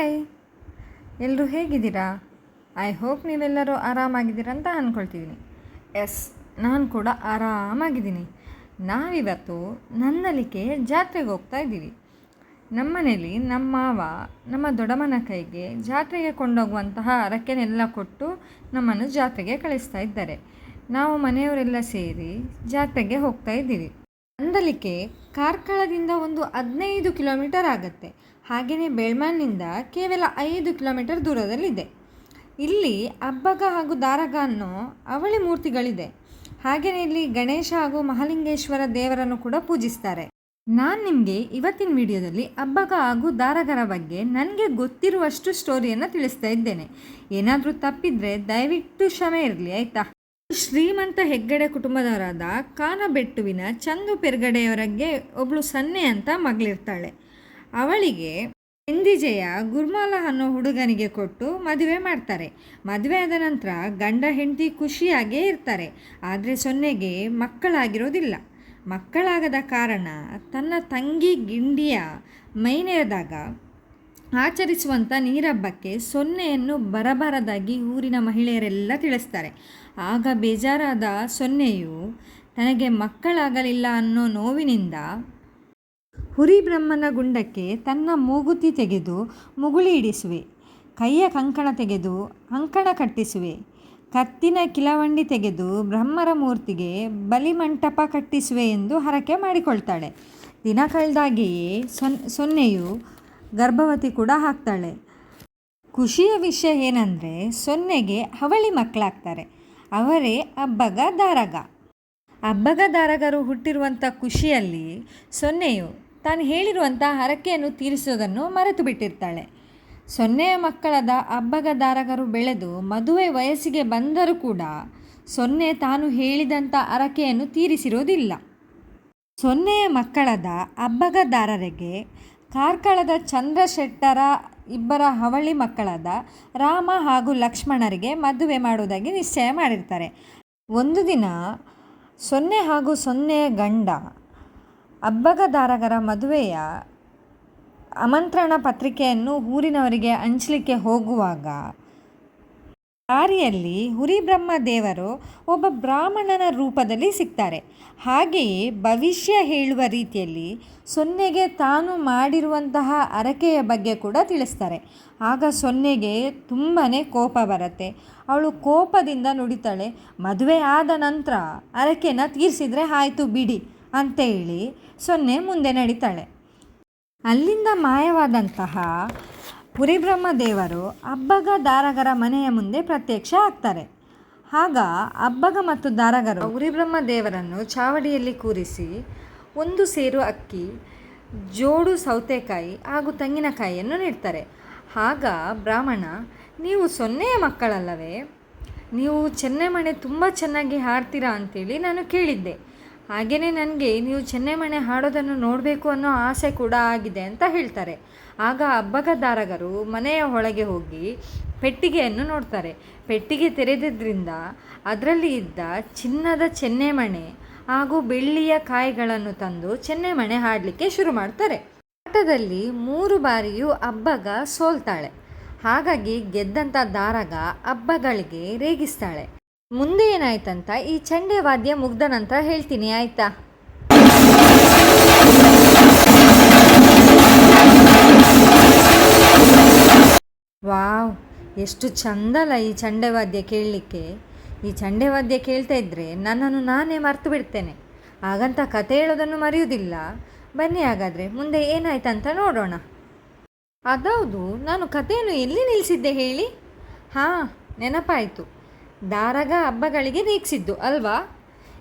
Hi, ಎಲ್ಲರೂ ಹೇಗಿದ್ದೀರಾ? I hope ನೀವೆಲ್ಲರೂ ಆರಾಮಾಗಿದ್ದೀರಾ ಅಂತ ಅಂದ್ಕೊಳ್ತಿದ್ದೀನಿ. ಎಸ್, ನಾನು ಕೂಡ ಆರಾಮಾಗಿದ್ದೀನಿ. ನಾವಿವತ್ತು ನನ್ನಲಿಕೆ ಜಾತ್ರೆಗೆ ಹೋಗ್ತಾ ಇದ್ದೀವಿ. ನಮ್ಮ ಮನೇಲಿ ನಮ್ಮ ಮಾವ ನಮ್ಮ ದೊಡ್ಡಮ್ಮನ ಕೈಗೆ ಜಾತ್ರೆಗೆ ಕೊಂಡೋಗುವಂತಹ ಹರಕೆನೆಲ್ಲ ಕೊಟ್ಟು ನಮ್ಮನ್ನು ಜಾತ್ರೆಗೆ ಕಳಿಸ್ತಾ ಇದ್ದಾರೆ. ನಾವು ಮನೆಯವರೆಲ್ಲ ಸೇರಿ ಜಾತ್ರೆಗೆ ಹೋಗ್ತಾ ಇದ್ದೀವಿ. ನಂದಲಿಕೆ ಕಾರ್ಕಳದಿಂದ ಒಂದು 15 ಕಿಲೋಮೀಟರ್ ಆಗುತ್ತೆ. ಹಾಗೆಯೇ ಬೆಳ್ಮನ್ನಿಂದ ಕೇವಲ 5 ಕಿಲೋಮೀಟರ್ ದೂರದಲ್ಲಿದೆ. ಇಲ್ಲಿ ಅಬ್ಬಗ ಹಾಗೂ ದಾರಗ ಅನ್ನೋ ಅವಳಿ ಮೂರ್ತಿಗಳಿದೆ. ಹಾಗೆಯೇ ಇಲ್ಲಿ ಗಣೇಶ ಹಾಗೂ ಮಹಾಲಿಂಗೇಶ್ವರ ದೇವರನ್ನು ಕೂಡ ಪೂಜಿಸ್ತಾರೆ. ನಾನು ನಿಮಗೆ ಇವತ್ತಿನ ವಿಡಿಯೋದಲ್ಲಿ ಅಬ್ಬಗ ಹಾಗೂ ದಾರಗರ ಬಗ್ಗೆ ನನಗೆ ಗೊತ್ತಿರುವಷ್ಟು ಸ್ಟೋರಿಯನ್ನು ತಿಳಿಸ್ತಾ ಇದ್ದೇನೆ. ಏನಾದರೂ ತಪ್ಪಿದರೆ ದಯವಿಟ್ಟು ಕ್ಷಮೆ ಇರಲಿ, ಆಯಿತಾ? ಶ್ರೀಮಂತ ಹೆಗ್ಗಡೆ ಕುಟುಂಬದವರಾದ ಕಾನಬೆಟ್ಟುವಿನ ಚಂದು ಪೆರ್ಗಡೆಯವರಿಗೆ ಒಬ್ಬಳು ಸನ್ನೆ ಅಂತ ಮಗಳಿರ್ತಾಳೆ. ಅವಳಿಗೆ ಎಂದಿಜೆಯ ಗುರ್ಮಾಲ ಅನ್ನೋ ಹುಡುಗನಿಗೆ ಕೊಟ್ಟು ಮದುವೆ ಮಾಡ್ತಾರೆ. ಮದುವೆ ಆದ ನಂತರ ಗಂಡ ಹೆಂಡತಿ ಖುಷಿಯಾಗೇ ಇರ್ತಾರೆ. ಆದರೆ ಸೊನ್ನೆಗೆ ಮಕ್ಕಳಾಗಿರೋದಿಲ್ಲ. ಮಕ್ಕಳಾಗದ ಕಾರಣ ತನ್ನ ತಂಗಿ ಗಿಂಡಿಯ ಮೈನೆರೆದಾಗ ಆಚರಿಸುವಂಥ ನೀರಬ್ಬಕ್ಕೆ ಸೊನ್ನೆಯನ್ನು ಬರಬರದಾಗಿ ಊರಿನ ಮಹಿಳೆಯರೆಲ್ಲ ತಿಳಿಸ್ತಾರೆ. ಆಗ ಬೇಜಾರಾದ ಸೊನ್ನೆಯು ತನಗೆ ಮಕ್ಕಳಾಗಲಿಲ್ಲ ಅನ್ನೋ ನೋವಿನಿಂದ ಹುರಿ ಬ್ರಹ್ಮನ ಗುಂಡಕ್ಕೆ ತನ್ನ ಮೂಗುತಿ ತೆಗೆದು ಮುಗುಳಿ ಇಡಿಸುವೆ, ಕೈಯ ಕಂಕಣ ತೆಗೆದು ಅಂಕಣ ಕಟ್ಟಿಸುವೆ, ಕತ್ತಿನ ಕಿಲವಂಡಿ ತೆಗೆದು ಬ್ರಹ್ಮರ ಮೂರ್ತಿಗೆ ಬಲಿಮಂಟಪ ಕಟ್ಟಿಸುವೆ ಎಂದು ಹರಕೆ ಮಾಡಿಕೊಳ್ತಾಳೆ. ದಿನ ಕಳೆದಾಗಿಯೇ ಸೊನ್ನೆಯು ಗರ್ಭವತಿ ಕೂಡ ಆಗ್ತಾಳೆ. ಖುಷಿಯ ವಿಷಯ ಏನಂದರೆ ಸೊನ್ನೆಗೆ ಅವಳಿ ಮಕ್ಕಳಾಗ್ತಾರೆ. ಅವರೇ ಅಬ್ಬಗ ದಾರಗ. ಅಬ್ಬಗ ದಾರಗರು ಹುಟ್ಟಿರುವಂಥ ಖುಷಿಯಲ್ಲಿ ಸೊನ್ನೆಯು ತಾನು ಹೇಳಿರುವಂಥ ಹರಕೆಯನ್ನು ತೀರಿಸೋದನ್ನು ಮರೆತು ಬಿಟ್ಟಿರ್ತಾಳೆ. ಸೊನ್ನೆಯ ಮಕ್ಕಳಾದ ಅಬ್ಬಗ ದಾರಗರು ಬೆಳೆದು ಮದುವೆ ವಯಸ್ಸಿಗೆ ಬಂದರೂ ಕೂಡ ಸೊನ್ನೆ ತಾನು ಹೇಳಿದಂಥ ಹರಕೆಯನ್ನು ತೀರಿಸಿರೋದಿಲ್ಲ. ಸೊನ್ನೆಯ ಮಕ್ಕಳಾದ ಅಬ್ಬಗ ದಾರರಿಗೆ ಕಾರ್ಕಳದ ಚಂದ್ರಶೆಟ್ಟರ ಇಬ್ಬರ ಅವಳಿ ಮಕ್ಕಳಾದ ರಾಮ ಹಾಗೂ ಲಕ್ಷ್ಮಣರಿಗೆ ಮದುವೆ ಮಾಡುವುದಾಗಿ ನಿಶ್ಚಯ ಮಾಡಿರ್ತಾರೆ. ಒಂದು ದಿನ ಸೊನ್ನೆ ಹಾಗೂ ಸೊನ್ನೆಯ ಗಂಡ ಅಬ್ಬಗ ದಾರಗರ ಮದುವೆಯ ಆಮಂತ್ರಣ ಪತ್ರಿಕೆಯನ್ನು ಊರಿನವರಿಗೆ ಹಂಚಲಿಕ್ಕೆ ಹೋಗುವಾಗ ದಾರಿಯಲ್ಲಿ ಹುರಿಬ್ರಹ್ಮ ದೇವರು ಒಬ್ಬ ಬ್ರಾಹ್ಮಣನ ರೂಪದಲ್ಲಿ ಸಿಗ್ತಾರೆ. ಹಾಗೆಯೇ ಭವಿಷ್ಯ ಹೇಳುವ ರೀತಿಯಲ್ಲಿ ಸೊನ್ನೆಗೆ ತಾನು ಮಾಡಿರುವಂತಹ ಹರಕೆಯ ಬಗ್ಗೆ ಕೂಡ ತಿಳಿಸ್ತಾರೆ. ಆಗ ಸೊನ್ನೆಗೆ ತುಂಬಾ ಕೋಪ ಬರುತ್ತೆ. ಅವಳು ಕೋಪದಿಂದ ನುಡಿತಾಳೆ, ಮದುವೆ ಆದ ನಂತರ ಹರಕೆನ ತೀರಿಸಿದರೆ ಆಯಿತು ಬಿಡಿ ಅಂತೇಳಿ ಸೊನ್ನೆ ಮುಂದೆ ನಡೀತಾಳೆ. ಅಲ್ಲಿಂದ ಮಾಯವಾದಂತಹ ಹುರಿಬ್ರಹ್ಮ ದೇವರು ಅಬ್ಬಗ ದಾರಗರ ಮನೆಯ ಮುಂದೆ ಪ್ರತ್ಯಕ್ಷ ಆಗ್ತಾರೆ. ಆಗ ಅಬ್ಬಗ ಮತ್ತು ದಾರಗರು ಹುರಿಬ್ರಹ್ಮ ದೇವರನ್ನು ಚಾವಡಿಯಲ್ಲಿ ಕೂರಿಸಿ 1 ಸೇರು ಅಕ್ಕಿ, ಜೋಡು ಸೌತೆಕಾಯಿ ಹಾಗೂ ತೆಂಗಿನಕಾಯಿಯನ್ನು ನೀಡ್ತಾರೆ. ಆಗ ಬ್ರಾಹ್ಮಣ, ನೀವು ಸೊನ್ನೆಯ ಮಕ್ಕಳಲ್ಲವೇ? ನೀವು ಚೆನ್ನೆಮಣೆ ತುಂಬ ಚೆನ್ನಾಗಿ ಹಾಡ್ತೀರಾ ಅಂತೇಳಿ ನಾನು ಕೇಳಿದ್ದೆ. ಹಾಗೆಯೇ ನನಗೆ ನೀವು ಚೆನ್ನೆಮಣೆ ಹಾಡೋದನ್ನು ನೋಡಬೇಕು ಅನ್ನೋ ಆಸೆ ಕೂಡ ಆಗಿದೆ ಅಂತ ಹೇಳ್ತಾರೆ. ಆಗ ಅಬ್ಬಗ ದಾರಗರು ಮನೆಯ ಒಳಗೆ ಹೋಗಿ ಪೆಟ್ಟಿಗೆಯನ್ನು ನೋಡ್ತಾರೆ. ಪೆಟ್ಟಿಗೆ ತೆರೆದಿದ್ದರಿಂದ ಅದರಲ್ಲಿ ಇದ್ದ ಚಿನ್ನದ ಚೆನ್ನೆಮಣೆ ಹಾಗೂ ಬೆಳ್ಳಿಯ ಕಾಯಿಗಳನ್ನು ತಂದು ಚೆನ್ನೆಮಣೆ ಹಾಡಲಿಕ್ಕೆ ಶುರು ಮಾಡ್ತಾರೆ. ಆಟದಲ್ಲಿ 3 ಬಾರಿಯೂ ಅಬ್ಬಗ ಸೋಲ್ತಾಳೆ. ಹಾಗಾಗಿ ಗೆದ್ದಂಥ ದಾರಗ ಅಬ್ಬಗಳಿಗೆ ರೇಗಿಸ್ತಾಳೆ. ಮುಂದೆ ಏನಾಯ್ತಂತ ಈ ಚಂಡೆ ವಾದ್ಯ ಮುಗ್ದ ನಂತರ ಹೇಳ್ತೀನಿ, ಆಯಿತಾ? ವಾವ್, ಎಷ್ಟು ಚಂದಲ್ಲ ಈ ಚಂಡೆ ವಾದ್ಯ ಕೇಳಲಿಕ್ಕೆ. ಈ ಚಂಡೆ ವಾದ್ಯ ಕೇಳ್ತಾ ಇದ್ದರೆ ನನ್ನನ್ನು ನಾನೇ ಮರ್ತು ಬಿಡ್ತೇನೆ. ಹಾಗಂತ ಕತೆ ಹೇಳೋದನ್ನು ಮರೆಯುವುದಿಲ್ಲ. ಬನ್ನಿ ಹಾಗಾದರೆ ಮುಂದೆ ಏನಾಯ್ತಂತ ನೋಡೋಣ. ಅದೌದು, ನಾನು ಕಥೆಯನ್ನು ಎಲ್ಲಿ ನಿಲ್ಲಿಸಿದ್ದೆ ಹೇಳಿ? ಹಾಂ, ನೆನಪಾಯಿತು. ದಾರಗ ಹಬ್ಬಗಳಿಗೆ ರೇಗಿಸಿದ್ದು ಅಲ್ವಾ?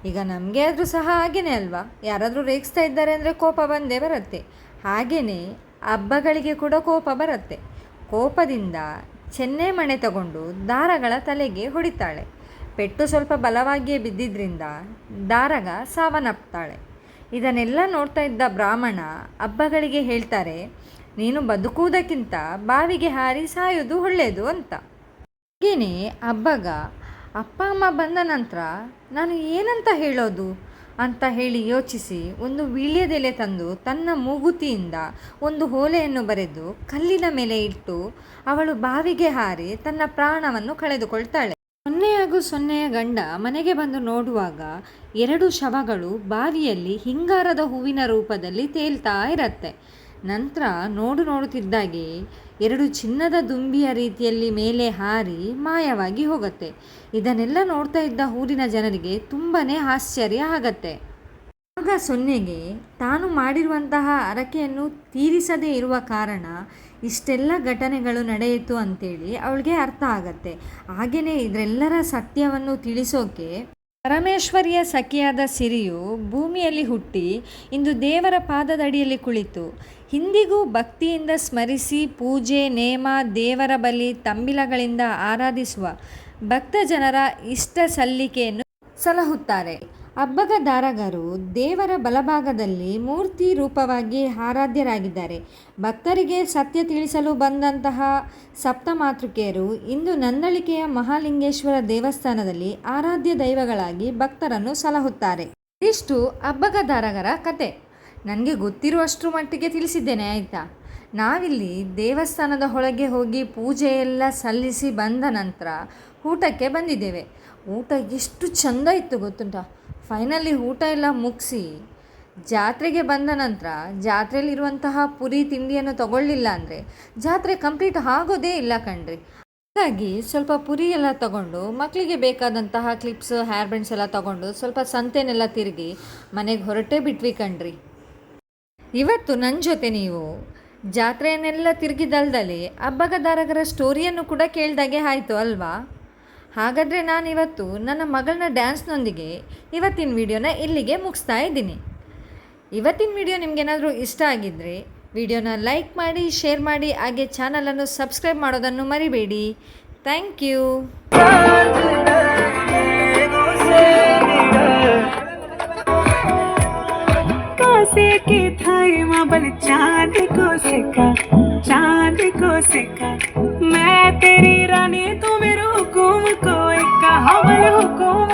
ಈಗ ನಮಗೆ ಆದರೂ ಸಹ ಹಾಗೇನೆ ಅಲ್ವಾ? ಯಾರಾದರೂ ರೇಗಿಸ್ತಾ ಇದ್ದಾರೆ ಅಂದರೆ ಕೋಪ ಬಂದೇ ಬರುತ್ತೆ. ಹಾಗೆಯೇ ಹಬ್ಬಗಳಿಗೆ ಕೂಡ ಕೋಪ ಬರುತ್ತೆ. ಕೋಪದಿಂದ ಚೆನ್ನೆಮಣೆ ತಗೊಂಡು ದಾರಗಳ ತಲೆಗೆ ಹೊಡಿತಾಳೆ. ಪೆಟ್ಟು ಸ್ವಲ್ಪ ಬಲವಾಗಿಯೇ ಬಿದ್ದಿದ್ದರಿಂದ ದಾರಗ ಸಾವನ್ನಪ್ತಾಳೆ. ಇದನ್ನೆಲ್ಲ ನೋಡ್ತಾ ಇದ್ದ ಬ್ರಾಹ್ಮಣ ಹಬ್ಬಗಳಿಗೆ ಹೇಳ್ತಾರೆ, ನೀನು ಬದುಕುವುದಕ್ಕಿಂತ ಬಾವಿಗೆ ಹಾರಿ ಸಾಯೋದು ಒಳ್ಳೆಯದು ಅಂತ. ಹಾಗೆಯೇ ಹಬ್ಬಗ ಅಪ್ಪ ಅಮ್ಮ ಬಂದ ನಂತರ ನಾನು ಏನಂತ ಹೇಳೋದು ಅಂತ ಹೇಳಿ ಯೋಚಿಸಿ ಒಂದು ವೀಳ್ಯದೆಲೆ ತಂದು ತನ್ನ ಮೂಗುತಿಯಿಂದ ಒಂದು ಓಲೆಯನ್ನು ಬರೆದು ಕಲ್ಲಿನ ಮೇಲೆ ಇಟ್ಟು ಅವಳು ಬಾವಿಗೆ ಹಾರಿ ತನ್ನ ಪ್ರಾಣವನ್ನು ಕಳೆದುಕೊಳ್ತಾಳೆ. ಸೊನ್ನೆ ಹಾಗೂ ಸೊನ್ನೆಯ ಗಂಡ ಮನೆಗೆ ಬಂದು ನೋಡುವಾಗ 2 ಶವಗಳು ಬಾವಿಯಲ್ಲಿ ಹಿಂಗಾರದ ಹೂವಿನ ರೂಪದಲ್ಲಿ ತೇಲ್ತಾ ಇರತ್ತೆ. ನಂತರ ನೋಡುತ್ತಿದ್ದಾಗೆ 2 ಚಿನ್ನದ ದುಂಬಿಯ ರೀತಿಯಲ್ಲಿ ಮೇಲೆ ಹಾರಿ ಮಾಯವಾಗಿ ಹೋಗುತ್ತೆ. ಇದನ್ನೆಲ್ಲ ನೋಡ್ತಾ ಇದ್ದ ಊರಿನ ಜನರಿಗೆ ತುಂಬನೇ ಆಶ್ಚರ್ಯ ಆಗತ್ತೆ. ಆಗ ಸೊನ್ನೆಗೆ ತಾನು ಮಾಡಿರುವಂತಹ ಹರಕೆಯನ್ನು ತೀರಿಸದೇ ಇರುವ ಕಾರಣ ಇಷ್ಟೆಲ್ಲ ಘಟನೆಗಳು ನಡೆಯಿತು ಅಂತೇಳಿ ಅವಳಿಗೆ ಅರ್ಥ ಆಗತ್ತೆ. ಹಾಗೆಯೇ ಇದರೆಲ್ಲರ ಸತ್ಯವನ್ನು ತಿಳಿಸೋಕೆ ಪರಮೇಶ್ವರಿಯ ಸಖಿಯಾದ ಸಿರಿಯು ಭೂಮಿಯಲ್ಲಿ ಹುಟ್ಟಿ ಇಂದು ದೇವರ ಪಾದದಡಿಯಲ್ಲಿ ಕುಳಿತು ಇಂದಿಗೂ ಭಕ್ತಿಯಿಂದ ಸ್ಮರಿಸಿ ಪೂಜೆ ನೇಮ ದೇವರ ಬಲಿ ತಂಬಿಲಗಳಿಂದ ಆರಾಧಿಸುವ ಭಕ್ತ ಜನರ ಇಷ್ಟ ಸಲ್ಲಿಕೆಯನ್ನು ಸಲಹುತ್ತಾರೆ. ಅಬ್ಬಗ ದಾರಗರು ದೇವರ ಬಲಭಾಗದಲ್ಲಿ ಮೂರ್ತಿ ರೂಪವಾಗಿ ಆರಾಧ್ಯರಾಗಿದ್ದಾರೆ. ಭಕ್ತರಿಗೆ ಸತ್ಯ ತಿಳಿಸಲು ಬಂದಂತಹ ಸಪ್ತಮಾತೃಕೆಯರು ಇಂದು ನಂದಳಿಕೆಯ ಮಹಾಲಿಂಗೇಶ್ವರ ದೇವಸ್ಥಾನದಲ್ಲಿ ಆರಾಧ್ಯ ದೈವಗಳಾಗಿ ಭಕ್ತರನ್ನು ಸಲಹುತ್ತಾರೆ. ಇಷ್ಟು ಅಬ್ಬಗ ದಾರಗರ ಕತೆ. ನನಗೆ ಗೊತ್ತಿರುವಷ್ಟು ಮಟ್ಟಿಗೆ ತಿಳಿಸಿದ್ದೇನೆ, ಆಯಿತಾ? ನಾವಿಲ್ಲಿ ದೇವಸ್ಥಾನದ ಒಳಗೆ ಹೋಗಿ ಪೂಜೆ ಎಲ್ಲ ಸಲ್ಲಿಸಿ ಬಂದ ನಂತರ ಊಟಕ್ಕೆ ಬಂದಿದ್ದೇವೆ. ಊಟ ಎಷ್ಟು ಚೆಂದ ಇತ್ತು ಗೊತ್ತುಂಟಾ? ಫೈನಲಿ ಊಟ ಎಲ್ಲ ಮುಗಿಸಿ ಜಾತ್ರೆಗೆ ಬಂದ ನಂತರ ಜಾತ್ರೆಯಲ್ಲಿರುವಂತಹ ಪುರಿ ತಿಂಡಿಯನ್ನು ತಗೊಳ್ಳಿಲ್ಲ ಅಂದರೆ ಜಾತ್ರೆ ಕಂಪ್ಲೀಟ್ ಆಗೋದೇ ಇಲ್ಲ ಕಣ್ರಿ. ಹಾಗಾಗಿ ಸ್ವಲ್ಪ ಪುರಿ ಎಲ್ಲ ತಗೊಂಡು ಮಕ್ಕಳಿಗೆ ಬೇಕಾದಂತಹ ಕ್ಲಿಪ್ಸ್ ಹೇರ್ ಬ್ಯಾಂಡ್ಸ್ ಎಲ್ಲ ತಗೊಂಡು ಸ್ವಲ್ಪ ಸಂತೆನೆಲ್ಲ ತಿರುಗಿ ಮನೆಗೆ ಹೊರಟೇ ಬಿಟ್ವಿ ಕಣ್ರಿ. ಇವತ್ತು ನನ್ನ ಜೊತೆ ನೀವು ಜಾತ್ರೆಯನ್ನೆಲ್ಲ ತಿರುಗಿದಲ್ದಲ್ಲಿ ಅಬ್ಬಗ ದಾರಗರ ಸ್ಟೋರಿಯನ್ನು ಕೂಡ ಕೇಳ್ದಾಗೆ ಆಯಿತು ಅಲ್ವಾ? ಹಾಗಾದರೆ ನಾನಿವತ್ತು ನನ್ನ ಮಗಳನ್ನ ಡ್ಯಾನ್ಸ್ನೊಂದಿಗೆ ಇವತ್ತಿನ ವಿಡಿಯೋನ ಇಲ್ಲಿಗೆ ಮುಗಿಸ್ತಾ ಇದ್ದೀನಿ. ಇವತ್ತಿನ ವಿಡಿಯೋ ನಿಮಗೇನಾದರೂ ಇಷ್ಟ ಆಗಿದ್ದರೆ ವಿಡಿಯೋನ ಲೈಕ್ ಮಾಡಿ, ಶೇರ್ ಮಾಡಿ, ಹಾಗೆ ಚಾನಲನ್ನು ಸಬ್ಸ್ಕ್ರೈಬ್ ಮಾಡೋದನ್ನು ಮರಿಬೇಡಿ. Thank you. मैं तेरी रानी तू मेरे हुकुम को एक हवल हुकुम